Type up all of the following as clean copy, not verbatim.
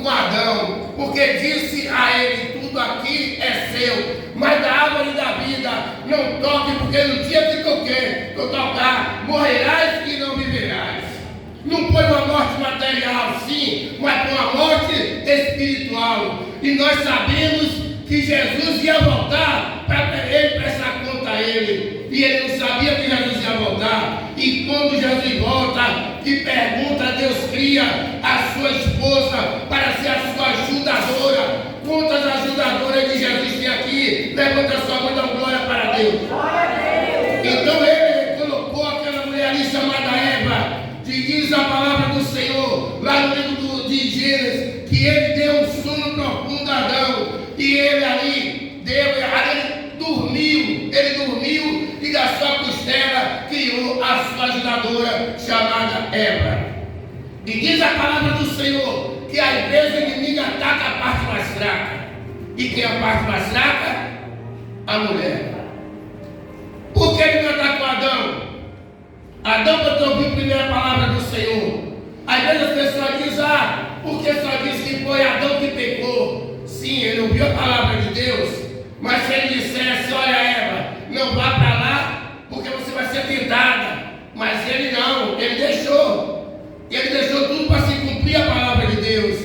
com Adão, porque disse a ele: tudo aqui é seu, mas da árvore da vida não toque, porque no dia que tocar, morrerás e não viverás. Não foi uma morte material, sim, mas foi uma morte espiritual. E nós sabemos que Jesus ia voltar para ele prestar conta a ele. E ele não sabia que Jesus ia voltar. E quando Jesus volta, que pergunta, Deus cria a sua esposa para ser a sua ajudadora. Quantas ajudadoras de Jesus tem aqui? Levanta a sua mão e dá glória para Deus. Então ele colocou aquela mulher ali chamada Eva. E diz a palavra do Senhor, lá no livro de Gênesis, que ele deu um sono profundo a Adão. E ele ali dormiu, e da sua costela criou a sua ajudadora chamada Eva. E diz a palavra do Senhor que às vezes o inimigo ataca a parte mais fraca. E quem é a parte mais fraca? A mulher. Por que ele não atacou Adão? Adão, quando ouviu a primeira palavra do Senhor, às vezes as pessoas dizem: porque só diz que foi Adão que pecou. Sim, ele ouviu a palavra de Deus, mas se ele dissesse: olha, Eva, não vá para lá, porque você vai ser tentada. Mas ele não, ele deixou tudo para se cumprir a palavra de Deus.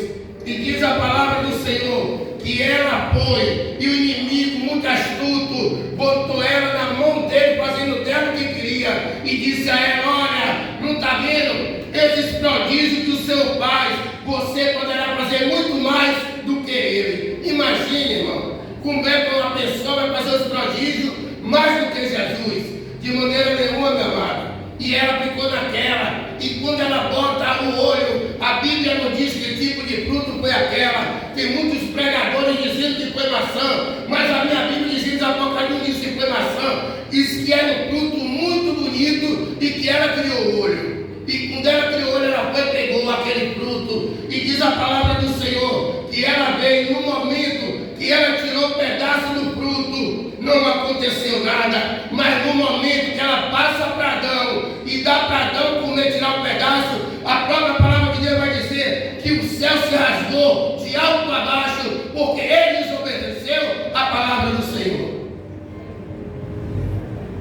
E diz a palavra do Senhor que ela foi, e o inimigo, muito astuto, botou ela na mão dele, fazendo dela o que queria, e disse a ela: olha, não está vendo esses prodígios do seu pai? Você poderá fazer muito mais do que ele. Imagine, irmão, como é que uma pessoa vai fazer os prodígios mais do que Jesus? De maneira nenhuma, meu amado. E ela ficou naquela, e quando ela bota o olho, a Bíblia não diz que tipo de fruto foi aquela. Tem muitos pregadores dizendo que foi maçã, mas a minha Bíblia diz, Apocalipse diz que foi maçã. Diz que era um fruto muito bonito e que ela criou o olho. E quando ela criou o olho, ela foi e pegou aquele fruto. E diz a palavra do Senhor que ela veio no momento que ela tirou um pedaço do fruto, não aconteceu nada. Mas no momento que ela passa para Adão e dá para Adão comer, tirar um pedaço, a própria palavra de Deus vai dizer que o céu se rasgou de alto a baixo, porque ele desobedeceu a palavra do Senhor.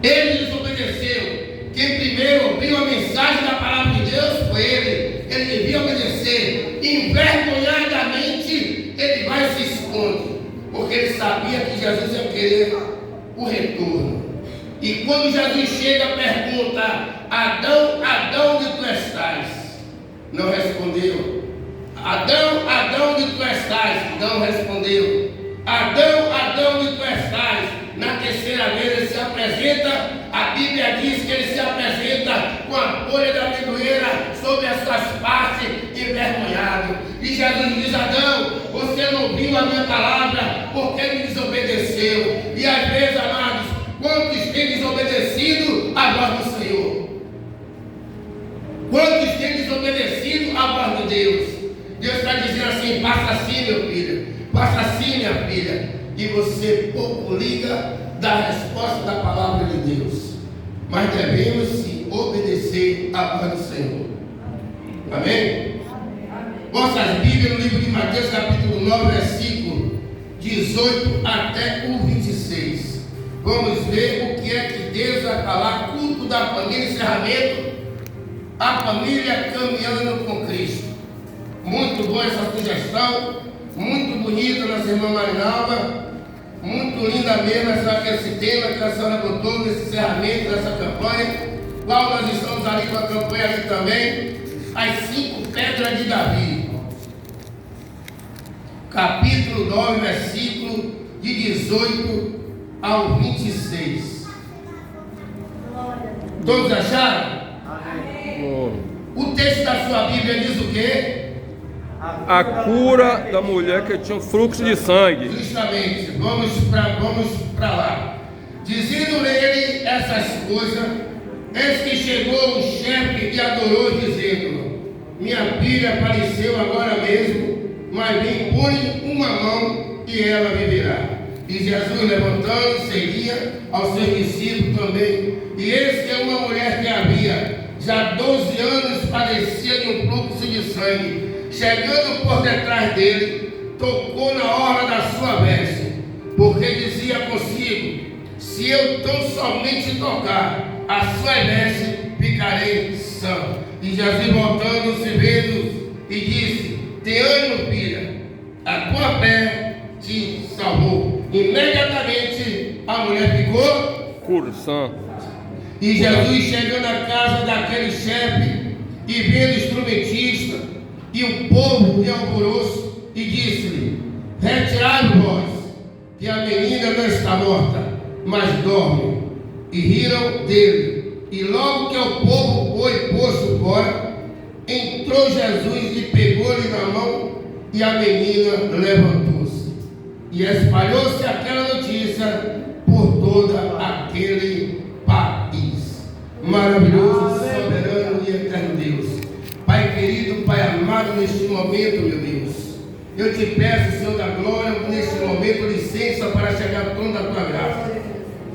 Ele desobedeceu. Quem primeiro ouviu a mensagem da palavra de Deus foi ele. Ele devia obedecer. Envergonhadamente ele vai e se esconde, porque ele sabia que Jesus ia querer o retorno. E quando Jesus chega, pergunta: Adão, Adão, onde tu estás? Não respondeu. Adão, Adão, onde tu estás? Não respondeu. Adão, Adão, onde tu estás? Na terceira vez ele se apresenta. A Bíblia diz que ele se apresenta com a folha da amendoeira sobre as suas partes, envergonhado. E Jesus diz: Adão, você não ouviu a minha palavra porque ele desobedeceu. E às vezes, amados, quantos têm desobedecido a voz do Senhor? Quantos têm desobedecido a voz de Deus? Deus está dizendo assim: faça assim, meu filho, faça assim, minha filha. E você pouco liga da resposta da palavra de Deus. Mas devemos sim obedecer à voz do Senhor. Amém? Vossas Bíblias no livro de Mateus capítulo 9, versículo 18 até o 26. Vamos ver o que é que Deus vai falar. Culto da família, encerramento. A família caminhando com Cristo. Muito boa essa sugestão. Muito bonita, nossa irmã Marinalva. Muito linda mesmo esse tema que a senhora botou nesse encerramento dessa campanha. Qual nós estamos ali com a campanha ali também. As 5 pedras de Davi. Capítulo 9, versículo de 18 ao 26. Todos acharam? Amém. O texto da sua Bíblia diz o quê? A cura da mulher que tinha um fluxo de sangue. Justamente, vamos para lá. Dizendo-lhe ele essas coisas, eis que chegou o chefe e adorou, dizendo: minha filha apareceu agora mesmo, mas vem, põe uma mão e ela viverá. E Jesus, levantando, seguia aos seus discípulos também. E eis que uma mulher que havia já 12 anos padecia de um fluxo de sangue, chegando por detrás dele, tocou na orla da sua veste, porque dizia consigo: se eu tão somente tocar a sua veste, ficarei são. E Jesus, voltando-se, vendo, e disse: tem ânimo, filha, a tua fé te salvou. Imediatamente a mulher ficou Cursando. E Jesus chegou na casa daquele chefe e vendo o instrumentista e o povo de alvoroço, e disse-lhe: retirai-vos vós, que a menina não está morta, mas dorme. E riram dele. E logo que o povo foi posto fora, entrou Jesus e pegou-lhe na mão, e a menina levantou-se. E espalhou-se aquela notícia por todo aquele país. Maravilhoso, soberano e eterno Deus. Pai querido, Pai amado, neste momento, meu Deus, eu te peço, Senhor da glória, neste momento, licença para chegar ao trono da tua graça.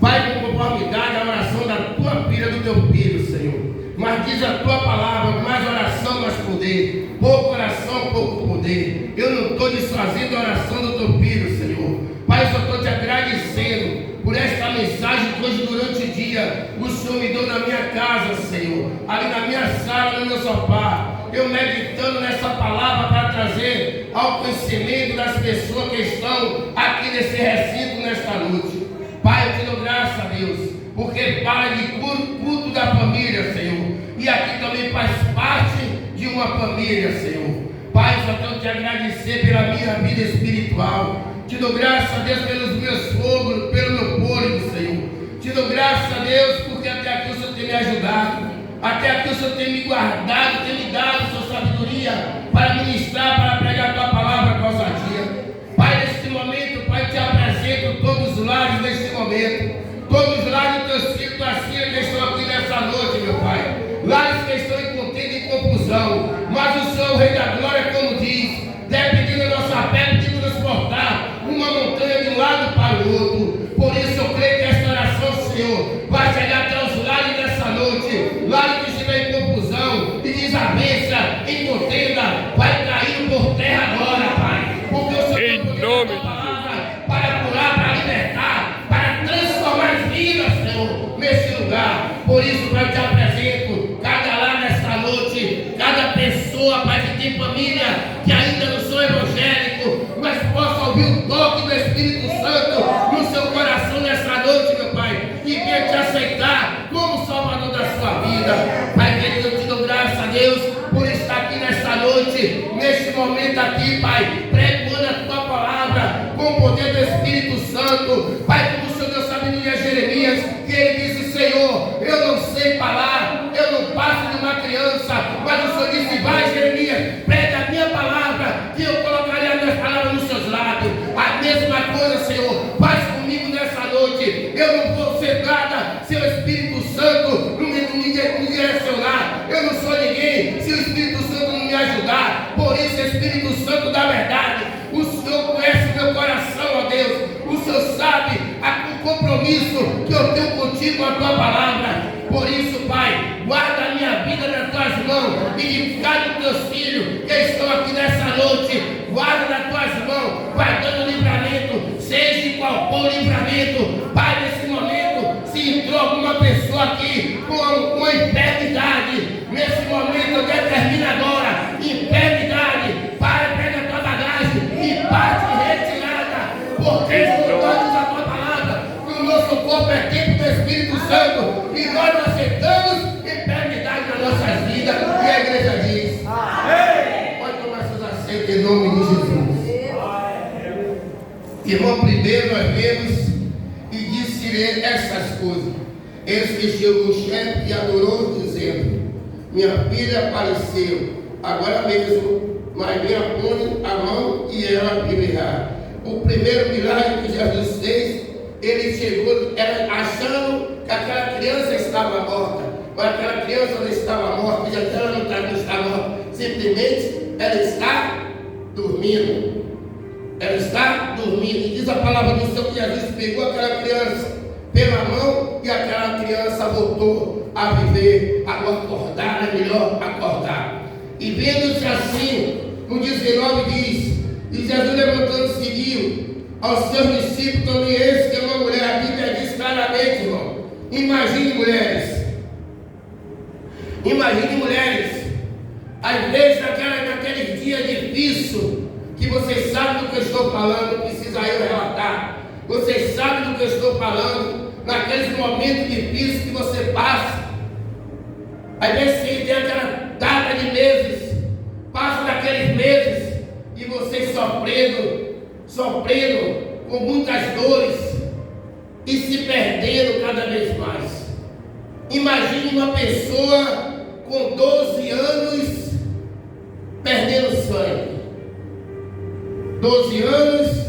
Pai, com conformidade à oração da tua filha, do teu filho, Senhor. Mas diz a tua palavra: mais oração, mais poder. Pouco oração, pouco poder. Eu não estou desfazendo a oração do teu filho, Senhor. Pai, eu só estou te agradecendo por esta mensagem que hoje, durante o dia, o Senhor me deu na minha casa, Senhor. Ali na minha sala, no meu sofá. Eu meditando nessa palavra para trazer ao conhecimento das pessoas que estão aqui nesse recinto nesta noite. Pai, eu te dou graça, a Deus, porque fala de culto da família, Senhor. E aqui também faz parte de uma família, Senhor. Pai, só tenho que agradecer pela minha vida espiritual. Te dou graça, a Deus, pelos meus fogos, pelo meu fôlego, Senhor. Te dou graça, a Deus, porque até aqui o Senhor tem me ajudado. Até aqui o Senhor tem me guardado, tem me dado a sua sabedoria para ministrar, para pregar a tua palavra com ousadia. Pai, neste momento, Pai, te apresento todos os lares neste momento. Todos os lares dos teus filhos, tuas filhas que estão aqui nessa noite, meu Pai. Lares que estão em contenda e confusão. Mas o Senhor, o Rei da Glória, como diz, dependendo da nossa fé, de transportar uma montanha de um lado para o outro. Por isso eu creio que esta oração, Senhor, vai chegar até os lares dessa noite. Lares que estiver em confusão, em desavença, em contenda, vai cair por terra agora, Pai. Porque o Senhor Em nome de palavra para curar, para libertar, para transformar as vidas, Senhor, nesse lugar. Por isso, Pai, eu te apresento cada lar nesta noite, cada pessoa, Pai, que tem família, que ainda não são evangélicos, mas possa ouvir o toque do Espírito Santo no seu coração nessa noite, meu Pai, e venha te aceitar como Salvador da sua vida. Pai querido, eu te dou graça, a Deus, por estar aqui nesta noite, neste momento aqui, Pai, pregando a tua palavra com o poder do Espírito Santo. Pai, como o Senhor deu sabedoria a Jeremias, que ele disse: Senhor, eu não sei falar, eu não passo de uma criança, mas o Senhor disse: vai, Jeremias, prega a minha palavra, que eu colocarei as minhas palavras nos seus lábios. A mesma coisa, Senhor, faz comigo nessa noite. Eu não vou ser nada se o Espírito Santo não me direcionar. Eu não sou ninguém se o Espírito Santo não me ajudar. Por isso, Espírito Santo da verdade, o Senhor conhece o meu coração, ó Deus. O Senhor sabe o compromisso que eu tenho contigo com a tua palavra. Por isso, Pai, guarda a minha vida nas tuas mãos e de cada dos teus filhos que estão aqui nessa noite. Guarda nas tuas mãos, vai dando livramento, seja de qual for o livramento. Pai, nesse momento, se entrou alguma pessoa aqui com enfermidade, nesse momento eu determino agora: enfermidade, Pai, pega a tua bagagem e parte retirada, porque escutamos a tua palavra, que o nosso corpo é templo do Espírito Santo e nós não aceitamos enfermidade nas nossas vidas. E a igreja diz: pode tomar seus assentos em nome de Jesus. Irmão, primeiro nós vemos e disse-lhe essas coisas. Eis que chegou o chefe e adorou, dizendo: minha filha apareceu agora mesmo, mas venha pôr a mão e ela viverá. O primeiro milagre que Jesus fez, ele chegou, achando que aquela criança estava morta, mas aquela criança não estava morta, já ela não está morta, simplesmente ela está dormindo. Ela está dormindo. E diz a palavra do Senhor que Jesus pegou aquela criança pela mão e aquela criança voltou a viver. Agora acordar é melhor acordar. E vendo-se assim, no 19 diz: e Jesus levantando seguiu aos seus discípulos, também esse que é uma mulher. A Bíblia diz claramente, irmão. Imagine mulheres, a igreja naquele dia difícil, que vocês sabem do que eu estou falando, não precisa eu relatar, vocês sabem do que eu estou falando, naqueles momentos difíceis que você passa. Às vezes você tem aquela data de meses, passa daqueles meses e você sofrendo com muitas dores e se perdendo cada vez mais. Imagine uma pessoa com 12 anos perdendo sangue. 12 anos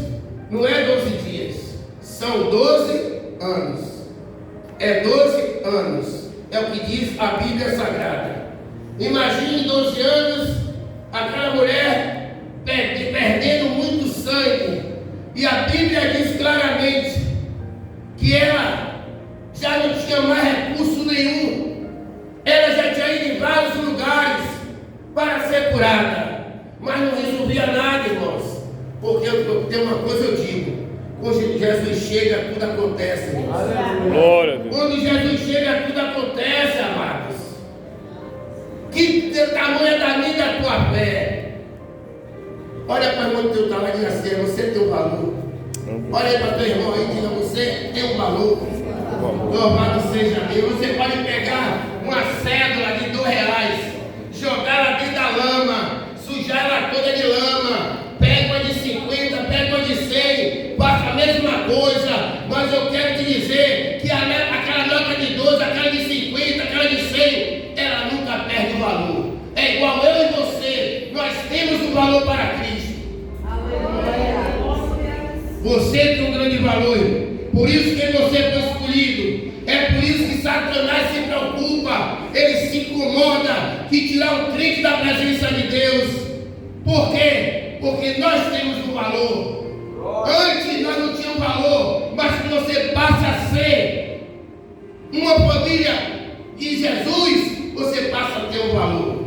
não é 12 dias, são 12 anos. É 12 anos, é o que diz a Bíblia Sagrada. Imagine 12 anos, aquela mulher perdendo muito sangue. E a Bíblia diz claramente que ela já não tinha mais recurso nenhum. Ela já tinha ido em vários lugares para ser curada, mas não resolvia nada, irmãos. Porque tem uma coisa eu digo: quando Jesus chega, tudo acontece, irmãos. Glória a Deus. Quando Jesus chega, tudo acontece, amados. Que tamanho é da minha da tua fé? Olha para o irmão do teu tamanho e diga assim: você tem um valor. Olha aí para teu irmão aí e diga: você tem um valor. Louvado seja Deus. Você pode pegar uma cédula de R$2, jogar ela dentro da lama, sujar ela toda de lama, pega uma de 50, pega uma de 100, faça a mesma coisa. Mas eu quero te dizer que aquela nota de 12, aquela de 50, aquela de 100, ela nunca perde o valor. É igual eu e você, nós temos um valor para Cristo. Você tem um grande valor, por isso que você foi escolhido. É por isso que Satanás se preocupa, ele se incomoda de tirar o crente da presença de Deus. Por quê? Porque nós temos um valor. Antes nós não tínhamos valor, mas que você passa a ser uma família de Jesus, você passa a ter um valor.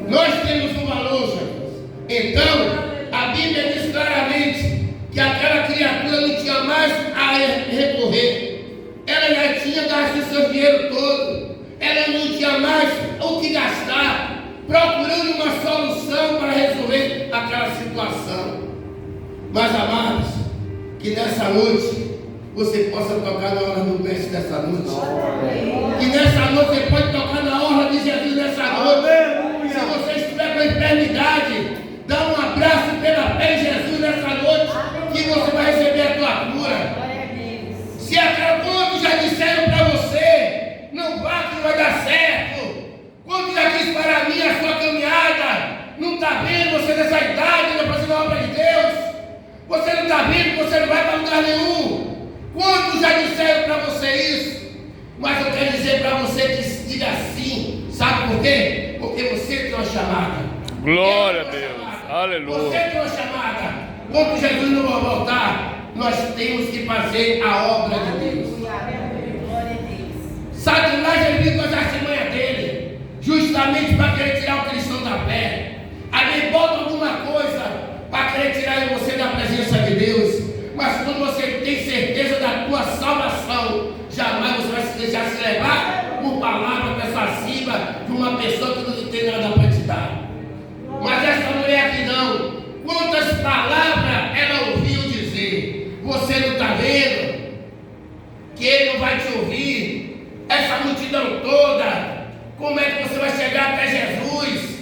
Nós temos um valor, Jesus. Então, a Bíblia diz claramente que aquela criatura não tinha mais a recorrer. Ela já tinha gasto o seu dinheiro todo. Ela não tinha mais o que gastar, procurando uma solução para resolver aquela situação. Mas, amados, que nessa noite você possa tocar na hora do mestre dessa noite. Que nessa noite você pode tocar na hora de Jesus nessa noite. Se você estiver com enfermidade, dá um abraço pela fé em Jesus nessa noite, que você vai receber a tua cura. Se quantos já disseram para você, não vá que não vai dar certo. Quantos já disse para mim a sua caminhada, não está vendo você nessa idade, não fazendo a obra de Deus. Você não está vendo que você não vai para lugar nenhum. Quantos já disseram para você isso? Mas eu quero dizer para você que diga sim. Sabe por quê? Porque você tem uma chamada. Glória a Deus. Aleluia. Você tem uma chamada. Quando Jesus não vai voltar, nós temos que fazer a obra de Deus. Satanás veio com as artimanhas dele, justamente para querer tirar o cristão da fé. Aí bota alguma coisa para querer tirar você da presença de Deus. Mas quando você tem certeza da tua salvação, jamais você vai se deixar se levar por palavra persuasiva de uma pessoa que não tem nada para te dar. Mas essa mulher aqui não. Quantas palavras ela ouviu dizer? Você não está vendo que ele não vai te ouvir? Essa multidão toda, como é que você vai chegar até Jesus?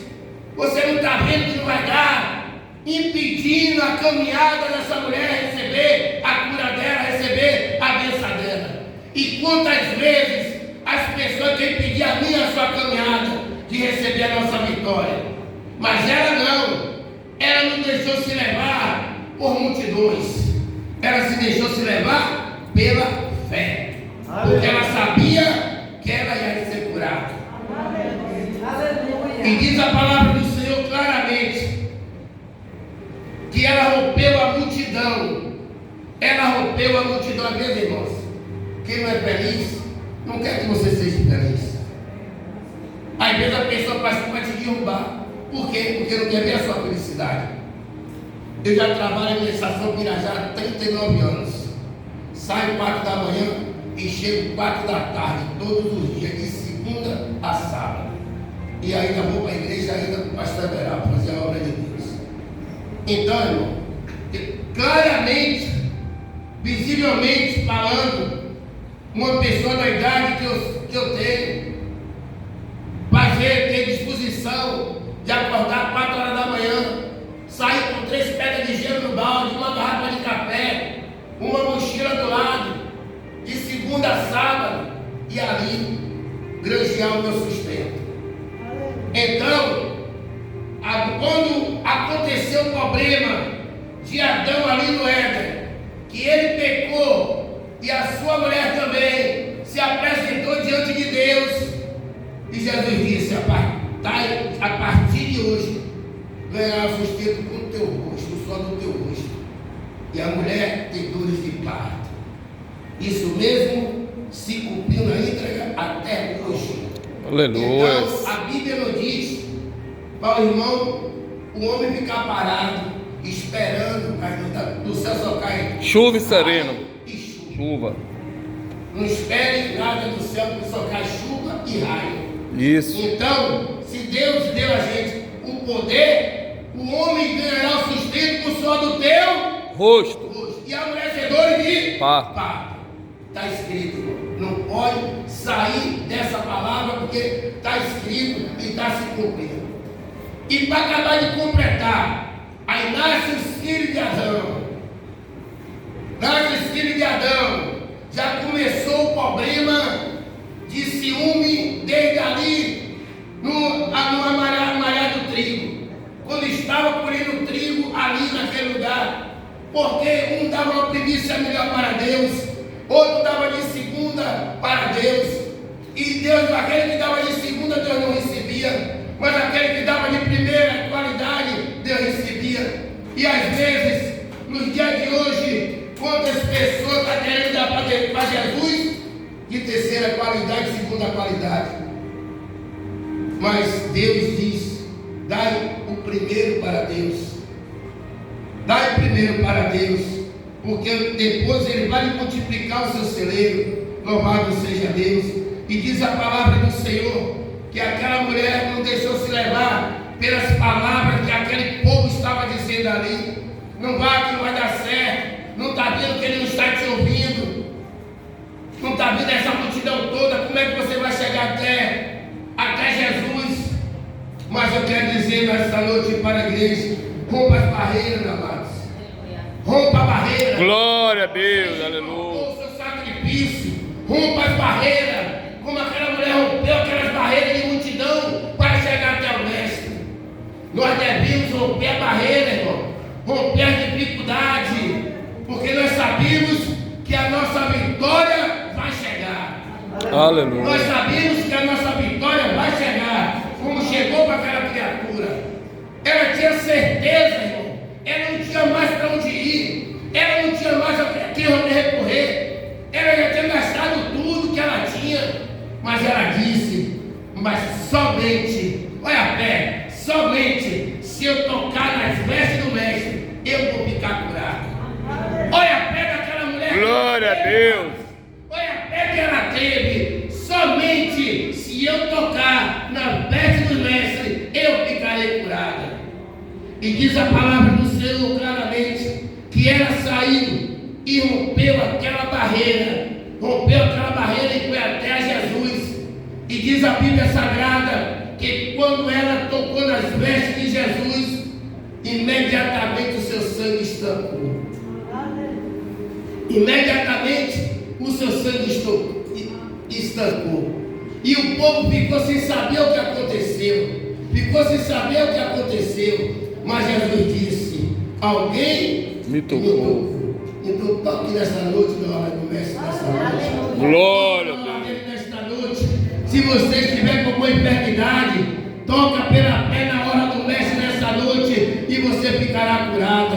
Você não está vendo que não vai dar? Impedindo a caminhada dessa mulher receber a cura dela, receber a bênção dela. E quantas vezes as pessoas querem impedir a minha e a sua caminhada de receber a nossa vitória? Mas ela não. Ela não deixou se levar por multidões. Ela se deixou se levar pela fé. Porque ela sabia que ela ia ser curada. E diz a palavra do Senhor claramente que ela rompeu a multidão. Ela rompeu a multidão. Às vezes, irmãos, quem não é feliz, não quer que você seja feliz. Às vezes a pessoa faz para te derrubar. Por quê? Porque não quer ver a sua felicidade. Eu já trabalho na estação Pirajá há 39 anos. Saio 4 da manhã e chego 4 da tarde, todos os dias, de segunda a sábado. E ainda vou para a igreja, ainda para o pastor Everaldo, fazer a obra de Deus. Então, irmão, claramente, visivelmente falando, uma pessoa da idade que eu tenho, vai ter disposição de acordar 4 horas da manhã, sair com 3 pedras de gelo no balde, uma garrafa de café, uma mochila do lado, de segunda a sábado, e ali granjear o meu sustento. Então, quando aconteceu o problema de Adão ali no Éden, que ele pecou e a sua mulher também se apresentou diante de Deus, e Jesus disse: a partir de hoje ganhará sustento com o teu rosto, só do teu rosto. E a mulher tem dores de parto. Isso mesmo se cumpriu na íntegra até hoje. Aleluia. Então a Bíblia não diz para o irmão, o homem ficar parado, esperando, mas do céu só cai Chuva e sereno. E chuva. Chuva. Não espere nada do céu, porque só cai chuva e raio. Isso. Então, se Deus deu a gente o poder, o homem ganhará o sustento com o suor do teu Rosto. e a mulher ser dor de Parto. Está escrito, irmão. Não pode sair dessa palavra, porque está escrito e está se cumprindo. E para acabar de completar, aí nasce os filhos de Adão. Já começou o problema de ciúme desde ali, no amarrar do trigo. Quando estava colhendo trigo ali naquele lugar, porque um dava uma primícia melhor para Deus, outro dava de segunda para Deus, e Deus, aquele que dava de segunda, Deus não recebia, mas aquele que dava de primeira qualidade, Deus recebia. E às vezes, nos dias de hoje, quantas pessoas estão querendo dar para Jesus de terceira qualidade, segunda qualidade? Mas Deus diz: dai o primeiro para Deus. Dai o primeiro para Deus, porque depois Ele vai lhe multiplicar o seu celeiro. Louvado seja Deus. E diz a palavra do Senhor que aquela mulher não deixou se levar pelas palavras que aquele povo estava dizendo ali. Não vai que não vai dar certo. Não está vendo que Ele não está te ouvindo. Não está vendo essa multidão toda. Como é que você vai chegar até Jesus? Mas eu quero dizer nessa noite para a igreja: rompa as barreiras, amados. Rompa a barreira. Glória a Deus, aleluia. Rompa o seu sacrifício. Rompa as barreiras. Como aquela mulher rompeu aquelas barreiras de multidão para chegar até o Mestre. Nós devemos romper a barreira, irmão. Romper as dificuldades. Porque nós sabemos que a nossa vitória vai chegar. Aleluia. Nós sabemos que a nossa vitória vai chegar. Como chegou para aquela criatura. Ela tinha certeza, irmão. Ela não tinha mais para onde ir. Ela não tinha mais a quem recorrer. Ela já tinha gastado tudo que ela tinha. Mas ela disse: mas somente, olha a fé, somente se eu tocar nas vestes do Mestre, eu vou ficar curado. Olha a fé daquela mulher. Glória a Deus. Olha a fé que ela teve. Somente se eu tocar nas vestes do Mestre, eu ficarei curada. E diz a palavra do Senhor claramente que ela saiu e rompeu aquela barreira. Rompeu aquela barreira e foi até a Jesus. E diz a Bíblia Sagrada que quando ela tocou nas vestes de Jesus, imediatamente o seu sangue estancou. Imediatamente o seu sangue estancou. E o povo ficou sem saber o que aconteceu. Ficou sem saber o que aconteceu. Mas Jesus disse: alguém me tocou. Então toque nesta noite, meu amado mestre, nesta noite. Glória a Deus. Nesta noite, se você estiver com uma enfermidade, toca pela fé na hora do mestre nesta noite e você ficará curada.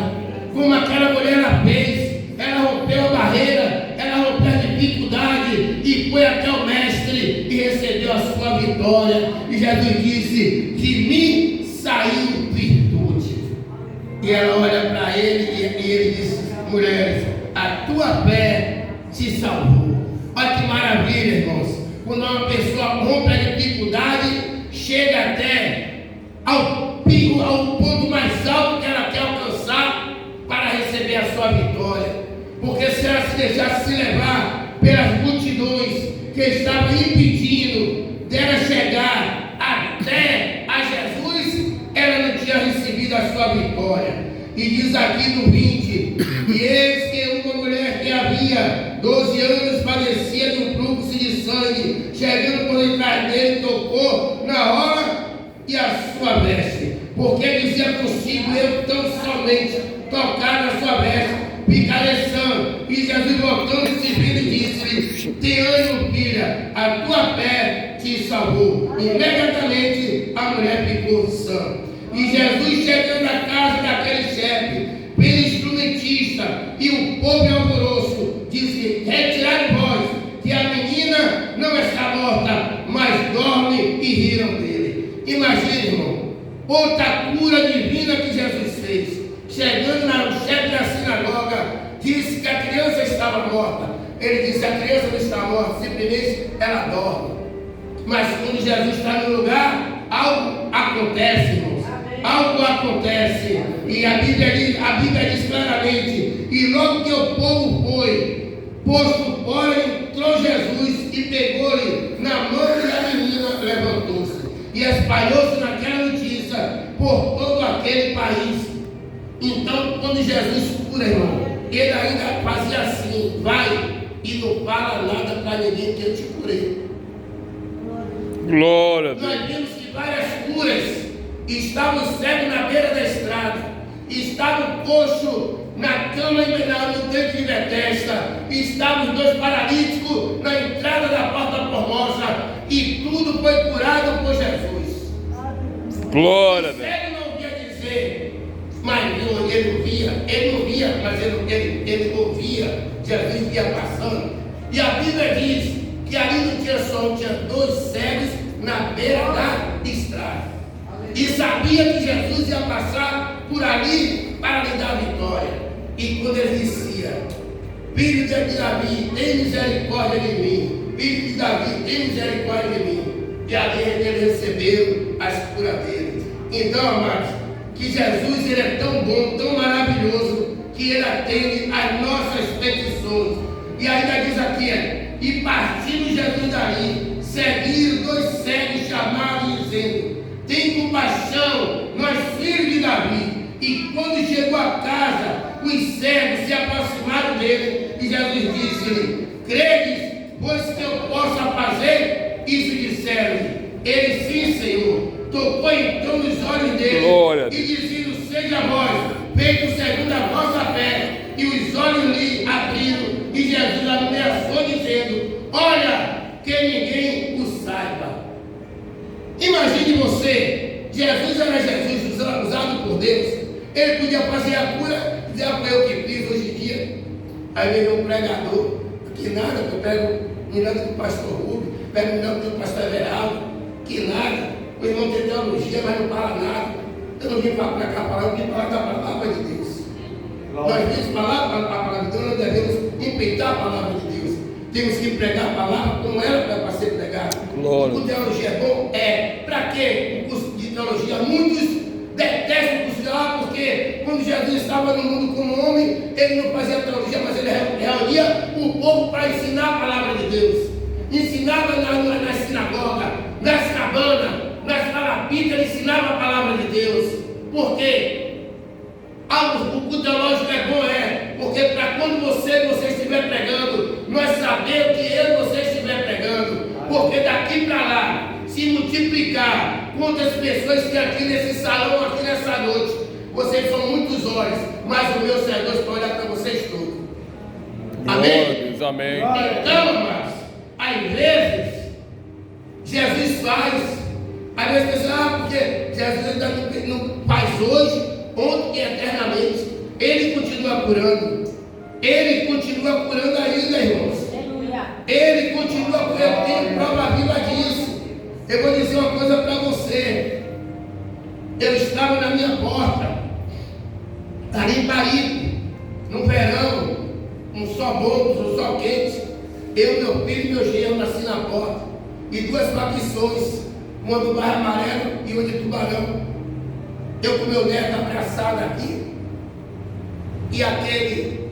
Como aquela mulher ela fez, ela rompeu a barreira, ela rompeu a dificuldade e foi até o mestre e recebeu a sua vitória. E Jesus disse: de mim saiu mulheres, a tua fé te salvou. Olha que maravilha, irmãos. Quando uma pessoa rompe a dificuldade, chega até ao ponto mais alto que ela quer alcançar para receber a sua vitória. Porque se ela se deixasse se levar pelas multidões que estavam impedindo dela chegar até a Jesus, ela não tinha recebido a sua vitória. E diz aqui no 20, e eis que uma mulher que havia 12 anos padecia de um fluxo de sangue, chegando por detrás dele, tocou na hora e a sua veste, porque dizia consigo: eu tão somente tocar na sua veste, ficarei sã. E Jesus, voltando-se, e disse-lhe: tem ânimo, filha, a tua fé te salvou. Imediatamente a mulher ficou sã. E Jesus, chegando à casa daquele chefe, pelo instrumentista e o povo em alvoroço, disse: retirai vós, que a menina não está morta, mas dorme. E riram dele. Imagine, irmão, outra cura divina que Jesus fez. Chegando no chefe da sinagoga, disse que a criança estava morta. Ele disse: a criança não está morta, simplesmente ela dorme. Mas quando Jesus está no lugar, algo acontece, irmãos. Algo acontece. E a Bíblia diz claramente: e logo que o povo foi posto fora, entrou Jesus e pegou-lhe na mão, e a menina levantou-se. E espalhou-se naquela notícia por todo aquele país. Então, quando Jesus cura, irmão, ele ainda fazia assim: vai e não fala nada para ninguém que eu te curei. Glória a Deus. Nós vimos que várias curas. Estava o cego na beira da estrada, estava o coxo na cama no tanque de Betesda, estavam os dois paralíticos na entrada da porta formosa, e tudo foi curado por Jesus. Glória a O Deus. cego não via dizer, mas ele não via, mas ele ouvia. Jesus ia passando, e a Bíblia diz que ali não tinha só, tinha dois cegos na beira da estrada. E sabia que Jesus ia passar por ali para lhe dar vitória. E quando ele dizia: filho de Davi, tem misericórdia de mim. Filho de Davi, tem misericórdia de mim. E ali ele recebeu as curas dele. Então, amados, que Jesus, ele é tão bom, tão maravilhoso, que ele atende às nossas petições. E ainda diz aqui: e partindo Jesus dali, seguiram dois cegos chamados, dizendo: tem compaixão, nós filhos de Davi. E quando chegou a casa, os cegos se aproximaram dele, e Jesus disse-lhe: credes, pois que eu possa fazer? Isso disseram-lhe. Ele: sim, Senhor. Tocou então nos olhos dele, Glória. e dizendo: seja vós feito segundo a vossa fé. E os olhos lhe abriram, e Jesus ameaçou, dizendo: olha, que ninguém o saiba. Imagine você, Jesus era Jesus, usado por Deus. Ele podia fazer a cura, dizer: foi eu que fiz hoje em dia. Aí veio um pregador, que nada, eu pego o milagre do pastor Rubio, pego o milagre do pastor Everaldo, que nada. O irmão tem teologia, mas não fala nada. Eu não vim para cá falar, eu vim falar da palavra de Deus. Nós vimos falar a palavra de Deus, nós devemos impeitar a palavra de Deus. Temos que pregar a palavra como ela para ser pregada. Glória. O teologia é bom? É. Para quê? O curso de teologia, muitos detestam o curso de teologia, porque quando Jesus estava no mundo como homem, ele não fazia teologia, mas ele reunia o povo para ensinar a palavra de Deus. Ensinava na sinagoga, nas cabanas, nas palapitas, ele ensinava a palavra de Deus. Por quê? O culto teológico é bom, porque para quando você estiver pregando, nós sabemos que você estiver pregando, porque daqui para lá, se multiplicar quantas pessoas tem aqui nesse salão, aqui nessa noite, vocês são muitos olhos, mas o meu Senhor está olhando para vocês todos. Amém? Deus, amém. Então, amados, às vezes, Jesus faz, às vezes pensa: porque Jesus ainda não faz hoje, ontem e eternamente. Ele continua curando. Ele continua curando ainda, irmãos. Ele continua curando. Eu tenho prova viva disso. Eu vou dizer uma coisa para você. Eu estava na minha porta, ali em Paripe, no verão, um sol bom, um sol quente, eu, meu filho e meu genro nasci na porta. E duas facções, uma do bairro Amarelo e uma de Tubarão. Eu com meu neto abraçado aqui, e aquele,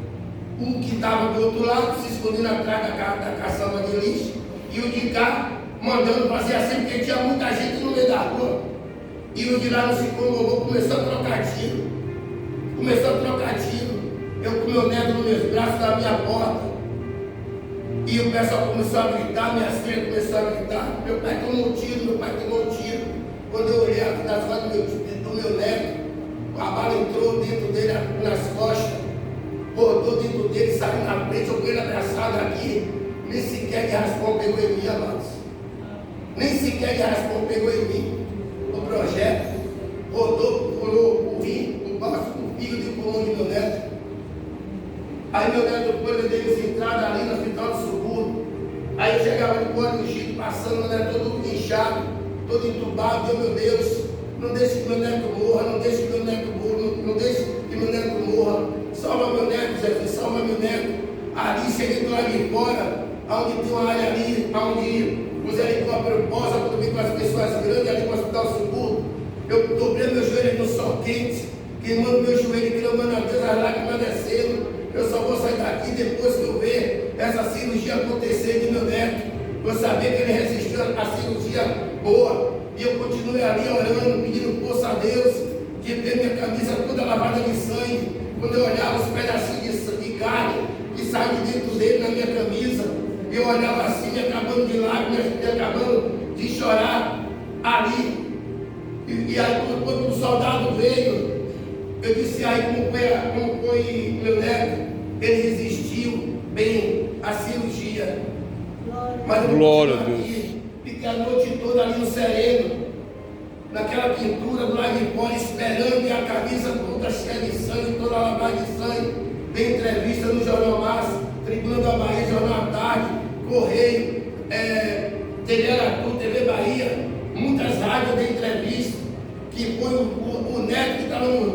o que estava do outro lado, se escondendo atrás da caçamba de lixo, e o de cá, mandando fazer assim, porque tinha muita gente no meio da rua. E o de lá não se incomodou, começou a trocar tiro. Eu com meu neto nos meus braços da minha porta. E o pessoal começou a gritar, minhas filhas começaram a gritar. Meu pai tomou um tiro. Quando eu olhei aqui nas costas do meu neto, a bala entrou dentro dele, nas costas, rodou dentro dele, saiu na frente, eu com ele abraçado aqui. Nem sequer de raspão pegou em mim, amados. O projeto rodou, pulou o rim, o baço, o fígado e o pulmão de meu neto. Aí meu neto foi, ele deu essa entrada ali no hospital do subúrbio. Aí eu chegava de Código Chico, passando, meu neto todo inchado, todo entubado. Meu Deus, não deixe que meu neto morra, não deixe que meu neto morra. Salva meu neto, Jesus, salva meu neto. Ali, cheguei do lado de fora, onde tem uma área ali, onde os helicópteros posam, quando vem com as pessoas grandes, ali no hospital subúrbio. Eu dobrei meu joelho no sol quente, queimando meu joelho, clamando a Deus, as lágrimas descendo. Eu só vou sair daqui depois que eu ver essa cirurgia acontecer de meu neto. Eu sabia que ele resistiu à cirurgia boa. E eu continuei ali orando, pedindo força a Deus, de ver minha camisa toda lavada de sangue. Quando eu olhava os pedacinhos de carne que saíam de dentro dele na minha camisa, eu olhava assim, me acabando de lágrimas, me acabando de chorar ali. E aí quando o soldado veio, eu disse aí como foi meu neto, ele resistiu bem à cirurgia. Mas eu Glória a não Deus. aqui, fiquei a noite toda ali no sereno, naquela pintura do lado de fora, esperando, e a camisa toda cheia de sangue, toda lavada de sangue. Dei entrevista no Jornal Massa, Tribuna da Bahia, Jornal à Tarde, Correio, TV Aratu, TV Bahia, muitas rádios de entrevista, que foi o neto que estava no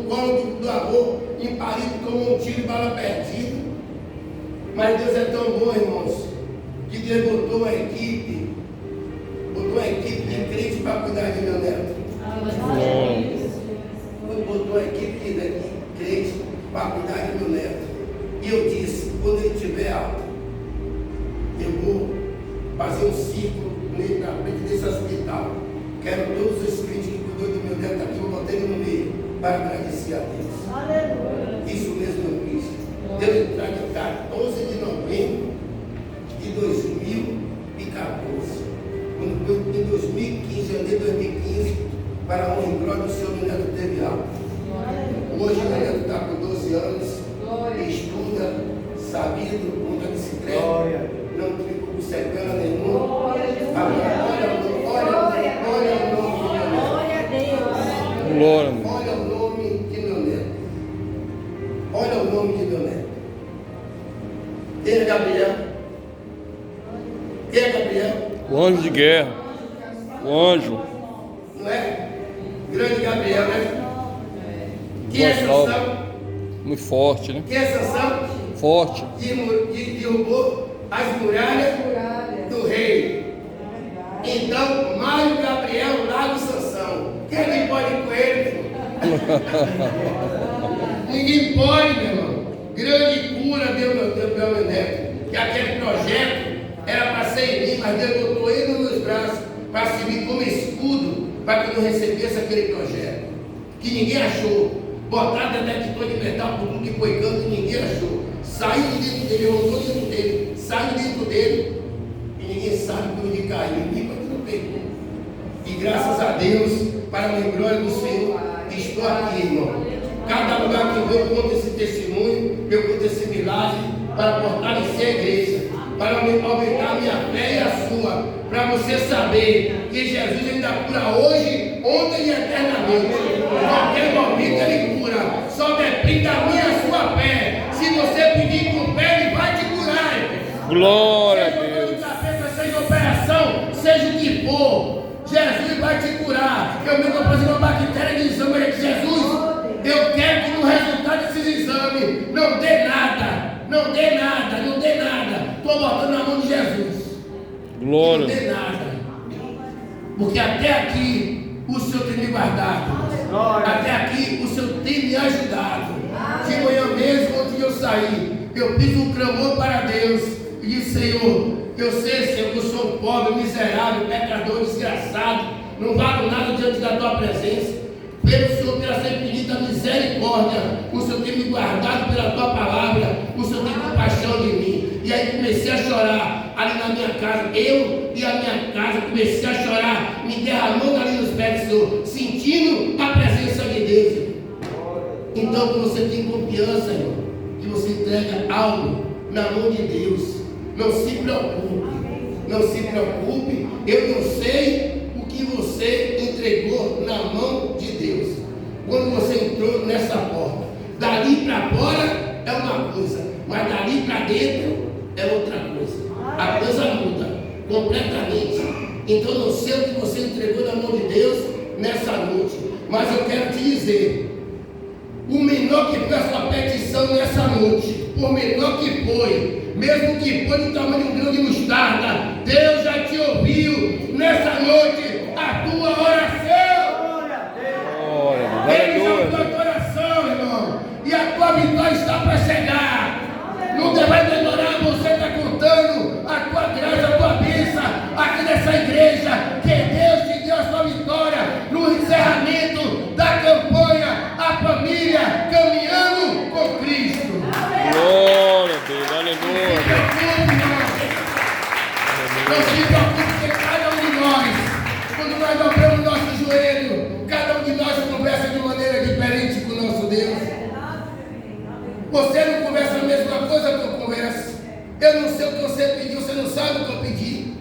colo do avô, em Paris, tomou um tiro de bala perdida. Mas Deus é tão bom, irmãos, que Deus botou uma equipe de crente para cuidar de meu neto. Botou uma equipe de crente para cuidar de meu neto. E eu disse, quando ele estiver alto, eu vou fazer um ciclo na frente desse hospital. Quero todos os crentes que cuidou do meu neto aqui, eu botei no meio para agradecer a Deus. Aleluia. Isso mesmo eu fiz. Deu entrada em 14 de novembro de 2014. Em 2015, janeiro de 2015, para a honra e glória do Senhor, meu neto teve alta. Hoje meu neto está com 12 anos, estuda, sabido, monta bicicleta, não fica com sequela nenhuma. Agora, olha o nome de meu neto. Glória. Olha o nome de meu neto. Olha o nome de meu neto. Quem é Gabriel? Quem é Gabriel? O anjo de guerra. O anjo. Não é? Grande Gabriel, né? Quem é Sansão? Muito forte, né? Quem é Sansão? Forte. Derrubou as muralhas do rei. Então, Mário Gabriel, lá do Sansão. Quem que pode ir com ele, meu irmão? Ninguém pode, meu irmão. Grande cura deu meu neto. Que aquele projeto era para ser em mim, mas Deus botou ele nos meus braços para servir como escudo para que eu não recebesse aquele projeto. Que ninguém achou. Botar detector de metal por tudo que foi canto e ninguém achou. Saiu de dentro dele, rodou dentro dele, saiu dentro dele e ninguém sabe por onde caiu. Ninguém não pegou. E graças a Deus, para a glória do Senhor, estou aqui, irmão. Cada lugar que eu vou, eu conto esse testemunho, eu conto esse milagre para fortalecer a igreja, para aumentar a minha fé e a sua, para você saber que Jesus ainda cura hoje, ontem e eternamente. Qualquer momento ele cura, só depende da minha e sua fé. Se você pedir com fé, ele vai te curar. Glória a Deus. Seja operação, seja o que for, Jesus vai te curar. Eu mesmo estou fazendo uma bactéria de exame, eu disse, Jesus, eu quero que no resultado desses exames até aqui o Senhor tem me guardado. Até aqui o Senhor tem me ajudado. De manhã mesmo, antes de eu sair, eu fiz um clamor para Deus e disse: Senhor, eu sei, Senhor, que eu sou pobre, miserável, pecador, desgraçado, não valho nada diante da tua presença. Pelo Senhor, pela sua infinita misericórdia, o Senhor tem me guardado pela tua palavra, o Senhor tem compaixão de mim. E aí comecei a chorar ali na minha casa, eu e a minha casa, comecei a chorar, me derramando ali nos pés do Senhor, sentindo a presença de Deus. Então, quando você tem confiança, irmão, que você entrega algo na mão de Deus, não se preocupe, não se preocupe, eu não sei o que você entregou na mão de Deus. Quando você entrou nessa porta, dali para fora é uma coisa, mas dali para dentro é outra coisa. A coisa muda completamente. Então, não sei o que você entregou na mão de Deus nessa noite, mas eu quero te dizer: o menor que foi a sua petição nessa noite, por menor que foi, mesmo que foi do tamanho de um grão de mostarda, Deus já te ouviu nessa noite a tua oração. Ele já ouviu a tua oração, irmão, e a tua vitória está para chegar. Nunca vai demorar. Você está contando a tua graça, a tua bênção aqui nessa igreja, que Deus te deu a sua vitória no encerramento da campanha A Família Caminhando com Cristo. Glória a Deus, aleluia. Não se preocupe, porque cada um de nós, quando nós dobramos nosso joelho, cada um de nós conversa de maneira diferente com o nosso Deus. Você não conversa a mesma coisa que eu converso. Eu não sei o que você pediu, você não sabe o que eu pedi.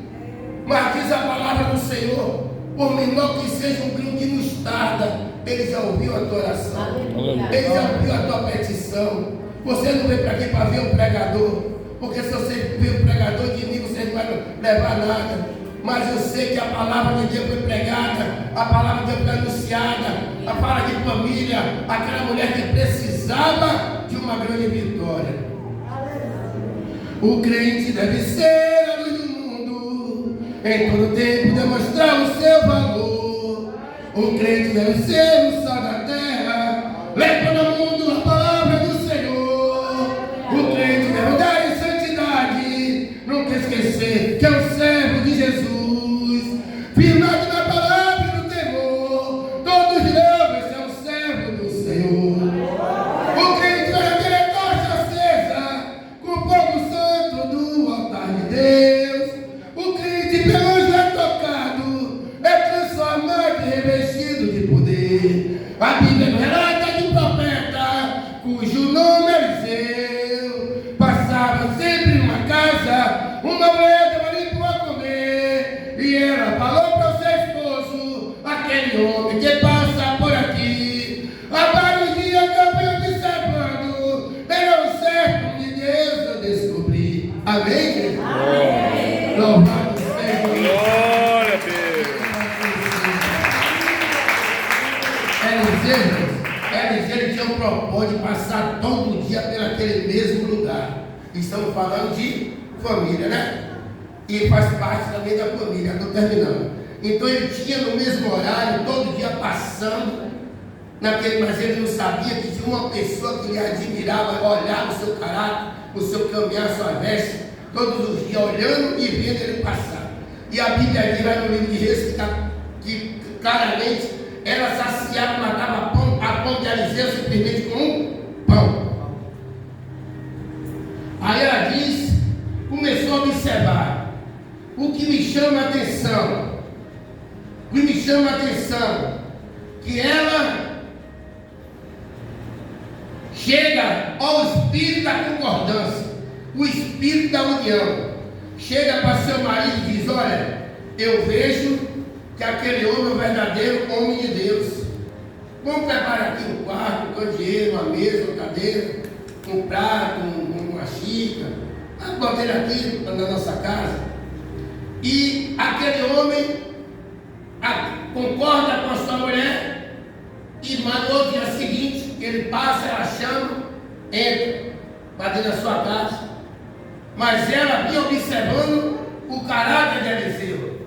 Mas diz a palavra do Senhor: por menor que seja um grão de mostarda, Ele já ouviu a tua oração. Ele já ouviu a tua petição. Você não veio para aqui para ver um pregador, porque se você ver um pregador de mim, você não vai levar nada. Mas eu sei que a palavra de Deus foi pregada, a palavra de Deus foi anunciada, a palavra de família, aquela mulher que precisava de uma grande vitória. O crente deve ser a luz do mundo, em todo tempo demonstrar o seu valor. O crente deve ser o sal da terra, levando ao mundo a palavra do Senhor. O crente deve andar em santidade, nunca esquecer que é o servo de Jesus, firmado na palavra e no temor. Todos dirão: esse é o servo do Senhor. O crente vai ter a tocha acesa com o fogo santo do altar de Deus. O crente pelo anjo é tocado, é transformado e revestido de poder. A Bíblia relata de um profeta cujo nome é Eliseu. Passava sempre numa casa, uma mulher estava ali para comer, e ela falou para o seu esposo: aquele homem que passa por aqui há vários dias que eu venho observando, ele é o servo de Deus, eu descobri. Amém, querido? Louvado seja o Senhor. Glória a Deus. Eliseu tinha um propósito de passar todo dia pelaquele mesmo lugar. Estamos falando de família, né? E faz parte também da família. Estou terminando. Então ele tinha no mesmo horário, todo dia passando naquele, mas ele não sabia que tinha uma pessoa que lhe admirava, olhava o seu caráter, o seu caminhar, a sua veste, todos os dias olhando e vendo ele passar. E a Bíblia diz lá no livro de Reis que claramente ela saciava, matava a fome de Eliseu simplesmente com um pão. Aí ela diz, começou a observar: o que me chama a atenção, que ela chega ao espírito da concordância, o espírito da união. Chega para seu marido e diz: olha, eu vejo que aquele homem é o verdadeiro homem de Deus. Vamos preparar aqui um quarto, um candeeiro, uma mesa, uma cadeira, um prato, uma xícara. Vamos botar ele aqui na nossa casa. E aquele homem concorda com a sua mulher e manda o dia seguinte, ele passa, ela chama, entra para dentro da sua casa. Mas ela vinha observando o caráter de Eliseu.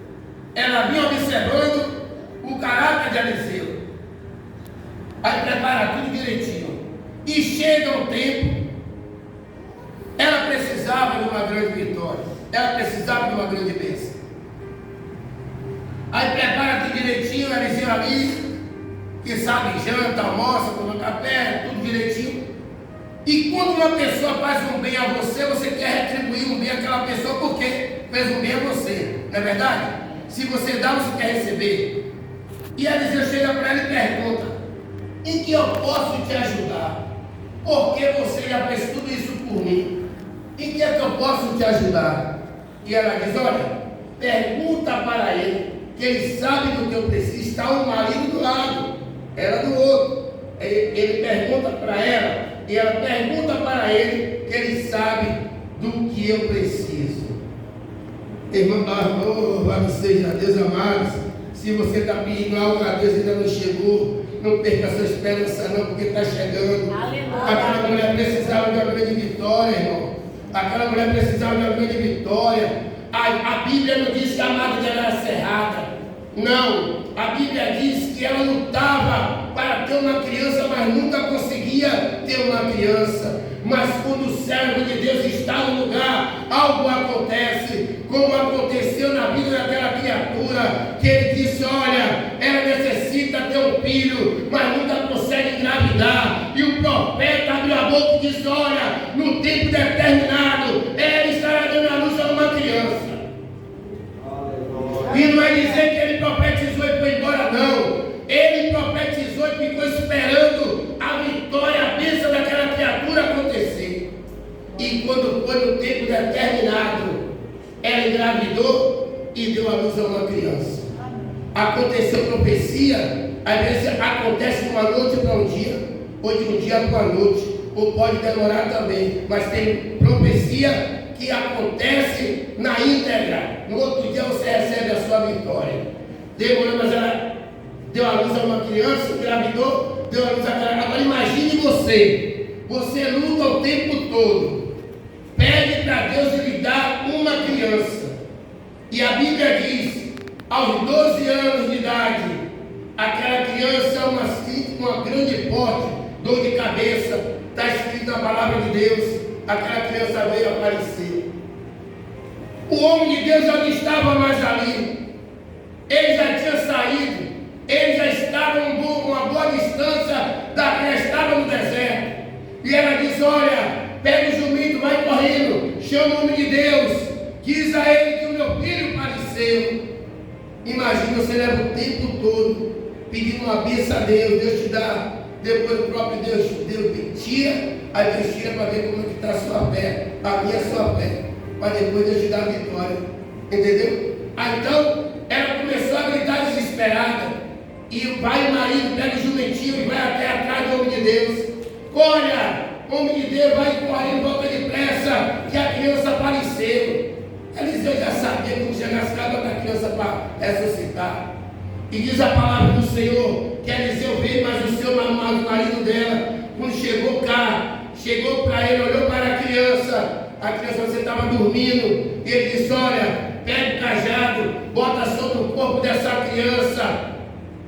Ela vinha observando de Eliseu. Aí prepara tudo direitinho. E chega um tempo, ela precisava de uma grande vitória. Ela precisava de uma grande bênção. Aí prepara tudo direitinho, Eliseu ali, que sabe, janta, almoça, toma café, tudo direitinho. E quando uma pessoa faz um bem a você, você quer retribuir um bem àquela pessoa porque fez um bem a você, não é verdade? Se você dá, você quer receber. E Eliseu chega para ela e pergunta: em que eu posso te ajudar? Porque você já fez tudo isso por mim. Em que é que eu posso te ajudar? E ela diz: olha, pergunta para ele, que ele sabe do que eu preciso. Está o marido do lado, ela do outro. Ele pergunta para ela, e ela pergunta para ele, que ele sabe do que eu preciso. Irmão, louvado seja Deus, amados. Se você está pedindo algo a Deus e ainda não chegou, não perca sua esperança não, porque está chegando. Aleluia. Aquela mulher precisava de uma grande vitória, irmão. Aquela mulher precisava de uma grande vitória. A Bíblia não diz que a madre dela era cerrada. Não, a Bíblia diz que ela lutava para ter uma criança, mas nunca conseguia ter uma criança. Mas quando o servo de Deus está no lugar, algo acontece, como aconteceu na vida daquela criatura, que ele disse: olha, ela necessita ter um filho, mas nunca consegue engravidar. E o profeta abriu a boca e disse: olha, no tempo determinado, ela estará dando a luz a uma criança. E não é dizer que ele profetizou e foi embora, não. Ele profetizou e ficou esperando a vitória, a bênção daquela criatura acontecer. E quando foi no tempo determinado, ela engravidou e deu a luz a uma criança. Aconteceu profecia, às vezes acontece de uma noite para um dia, ou de um dia para uma noite, ou pode demorar também, mas tem profecia que acontece na íntegra. No outro dia você recebe a sua vitória. Demorou, mas ela deu a luz a uma criança, engravidou, deu a luz a criança. Agora imagine você luta o tempo todo, pede para Deus lhe dar uma criança, e a Bíblia diz, aos 12 anos de idade, aquela criança é uma grande porte, dor de cabeça, está escrito na palavra de Deus, aquela criança veio aparecer. O homem de Deus já não estava mais ali, ele já tinha saído, ele já estava uma boa distância já estava no deserto. E ela diz: olha, pega o jumento, vai correndo, chama o homem de Deus, diz a ele que o meu filho apareceu. Imagina, você leva o tempo todo pedindo uma bênção a Deus, Deus te dá, depois o próprio Deus tira, aí Deus tira para ver como é que está a sua fé, a minha sua fé, para depois Deus te dar a vitória, entendeu? Aí então, ela começou a gritar desesperada, e o pai e o marido pega o jumentinho e vai até atrás do homem de Deus. Olha, o homem de Deus vai correndo, volta depressa, que a criança apareceu. Eliseu já sabia como chegar às casas da criança para ressuscitar. E diz a palavra do Senhor que Eliseu veio, mas o seu marido dela, quando chegou cá, chegou para ele, olhou para a criança você estava dormindo, e ele disse: olha, pega o cajado, bota sobre o corpo dessa criança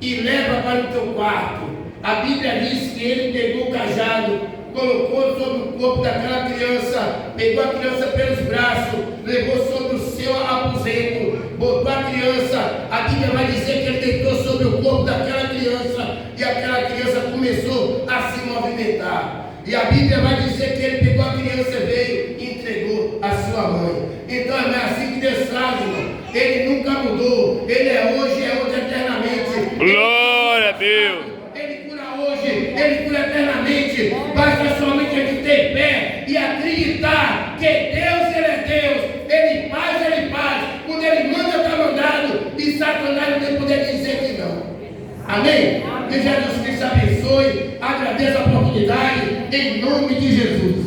e leva para o teu quarto. A Bíblia diz que ele pegou o cajado, colocou sobre o corpo daquela criança, pegou a criança pelos braços, levou sobre o seu aposento, botou a criança. A Bíblia vai dizer que ele deitou sobre o corpo daquela criança, e aquela criança começou a se movimentar. E a Bíblia vai dizer que ele pegou a criança e veio e entregou a sua mãe. Então é assim que Deus faz, irmão. Ele nunca mudou, ele é hoje eternamente. Glória a Deus. Ele cura hoje, ele cura eternamente. Basta somente a gente ter fé e acreditar que Deus, ele é Deus. Ele faz. Quando ele manda, está mandado. E Satanás não tem poder dizer que não. Amém? Que Jesus Cristo abençoe. Agradeço a oportunidade em nome de Jesus.